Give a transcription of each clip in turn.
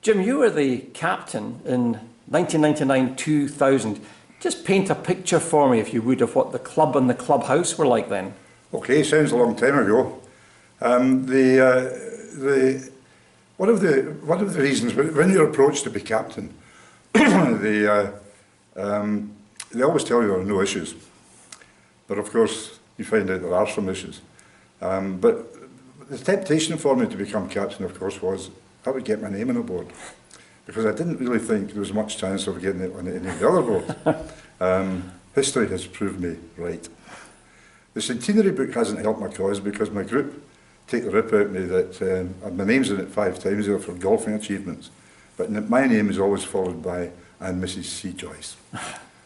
Jim, you were the captain in 1999-2000. Just paint a picture for me, if you would, of what the club and the clubhouse were like then. Okay, sounds a long time ago. One of the reasons when you're approached to be captain, they always tell you there are no issues, but of course you find out there are some issues. But the temptation for me to become captain, of course, was I would get my name on a board, because I didn't really think there was much chance of getting it on any of the other boards. History has proved me right. The centenary book hasn't helped my cause because my group take the rip out of me that my name's in it 5 times there for golfing achievements, but my name is always followed by and Mrs. C. Joyce.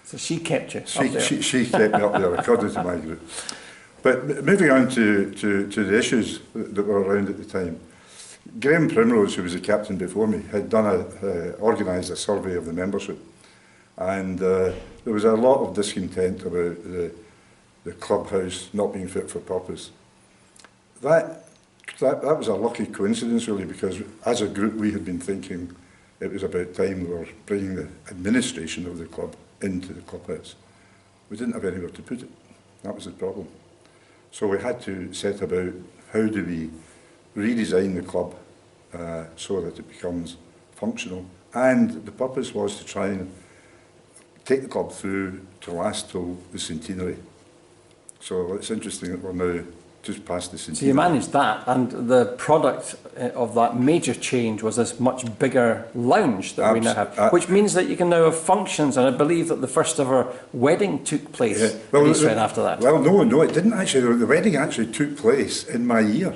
So she kept you up there. She kept me up there according to my group. But moving on to the issues that were around at the time, Graham Primrose, who was the captain before me, had organised a survey of the membership, and there was a lot of discontent about the clubhouse not being fit for purpose. That was a lucky coincidence, really, because as a group we had been thinking it was about time we were bringing the administration of the club into the clubhouse. We didn't have anywhere to put it. That was the problem. So we had to set about how do we redesign the club so that it becomes functional. And the purpose was to try and take the club through to last till the centenary. So it's interesting that we're now just past the centenary. So you managed that, and the product of that major change was this much bigger lounge that we now have, which means that you can now have functions, and I believe that the first ever wedding took place in East Rhine after that. Well, no, it didn't actually. The wedding actually took place in my year,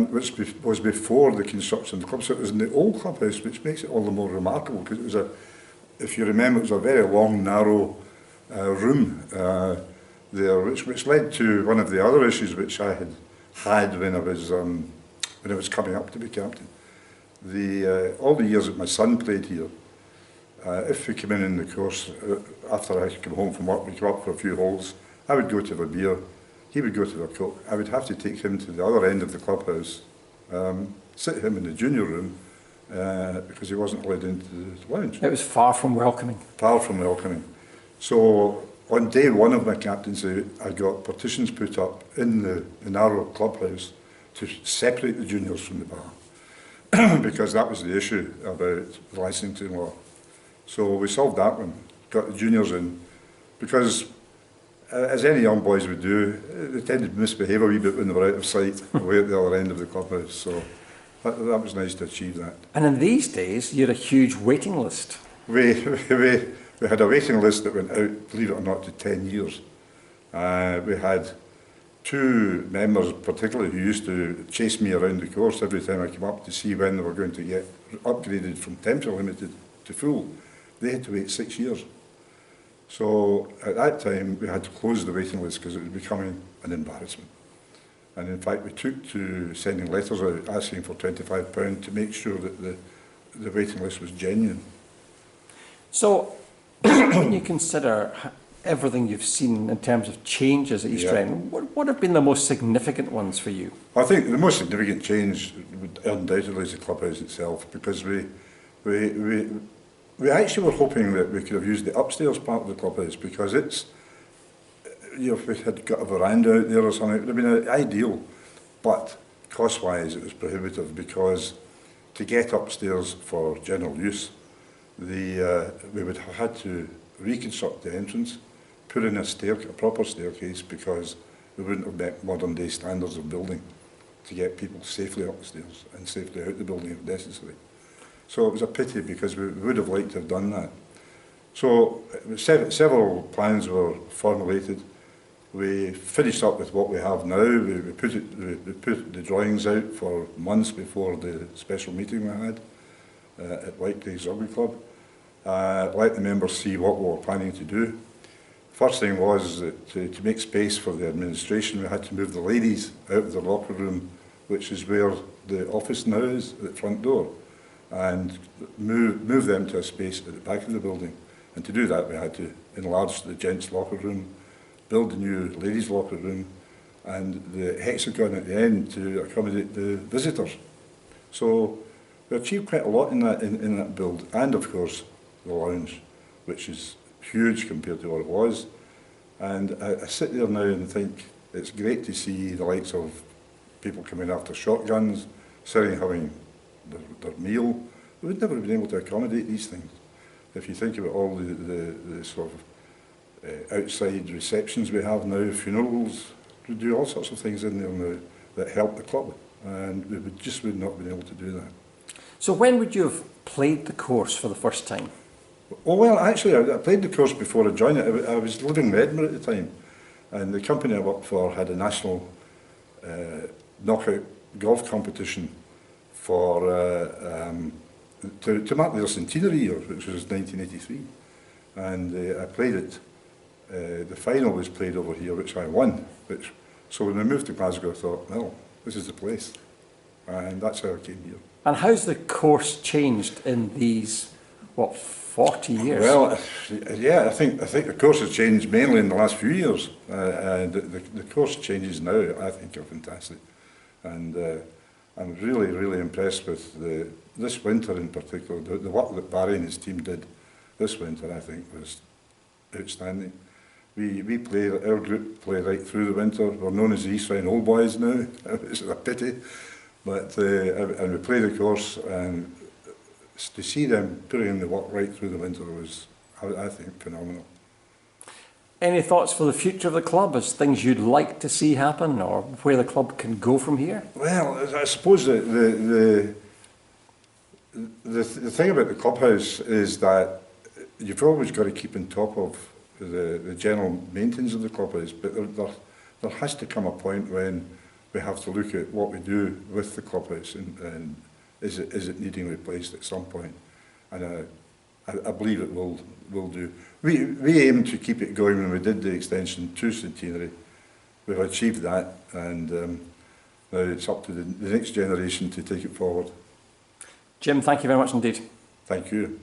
which was before the construction of the club. So it was in the old clubhouse, which makes it all the more remarkable, because it was if you remember, it was a very long, narrow room there, which led to one of the other issues which I had when I was coming up to be captain. All the years that my son played here, if we came in the course after I came home from work, we came up for a few holes. I would go to have a beer, he would go to the cook. I would have to take him to the other end of the clubhouse, sit him in the junior room, because he wasn't allowed into the lounge. It was far from welcoming. Far from welcoming. So on day one of my captaincy, I got partitions put up in the narrow clubhouse to separate the juniors from the bar, because that was the issue about the licensing law. So we solved that one, got the juniors in, because as any young boys would do, they tended to misbehave a wee bit when they were out of sight, away at the other end of the clubhouse. So that was nice to achieve that. And in these days, you had a huge waiting list. We had a waiting list that went out, believe it or not, to 10 years. We had 2 members particularly who used to chase me around the course every time I came up to see when they were going to get upgraded from temporary limited to full. They had to wait 6 years. So at that time we had to close the waiting list because it was becoming an embarrassment. And in fact we took to sending letters out asking for £25 to make sure that the waiting list was genuine. So when you consider everything you've seen in terms of changes at East Rhine, what have been the most significant ones for you? I think the most significant change undoubtedly is the clubhouse itself, because we actually were hoping that we could have used the upstairs part of the clubhouse, because it's, if we had got a veranda out there or something, it would have been ideal. But cost-wise, it was prohibitive, because to get upstairs for general use, we would have had to reconstruct the entrance, put in a proper staircase, because we wouldn't have met modern day standards of building to get people safely up the stairs and safely out the building if necessary. So it was a pity, because we would have liked to have done that. So several plans were formulated. We finished up with what we have now. We put the drawings out for months before the special meeting we had at Whitegraves Rugby Club. Let the members see what we were planning to do. First thing was that to make space for the administration, we had to move the ladies out of the locker room, which is where the office now is, at the front door, and move them to a space at the back of the building. And to do that, we had to enlarge the gents' locker room, build a new ladies' locker room, and the hexagon at the end to accommodate the visitors. So We achieved quite a lot in that build, and of course the lounge, which is huge compared to what it was. And I sit there now and think it's great to see the likes of people coming after shotguns, sitting having their meal. We would never have been able to accommodate these things. If you think about all the sort of outside receptions we have now, funerals, we do all sorts of things in there now that help the club, and we would not have been able to do that. So when would you have played the course for the first time? Oh, well, actually, I played the course before I joined it. I was living in Edinburgh at the time, and the company I worked for had a national knockout golf competition for to mark their centenary year, which was 1983. And I played it. The final was played over here, which I won. So when I moved to Glasgow, I thought, well, this is the place. And that's how I came here. And how's the course changed in these, what, 40 years? Well, yeah, I think the course has changed mainly in the last few years. The course changes now, I think, are fantastic. And I'm really, really impressed with this winter in particular. The work that Barry and his team did this winter, I think, was outstanding. We play, our group play right through the winter. We're known as the East Rhine Old Boys now, which is a pity. But and we play the course, and to see them putting in the work right through the winter was, I think, phenomenal. Any thoughts for the future of the club, as things you'd like to see happen, or where the club can go from here? Well, I suppose that the thing about the clubhouse is that you've always got to keep on top of the general maintenance of the clubhouse, but there has to come a point when we have to look at what we do with the clubhouse, and is it needing replaced at some point? And I believe it will do. We aimed to keep it going when we did the extension to Centenary. We've achieved that, and now it's up to the next generation to take it forward. Jim, thank you very much indeed. Thank you.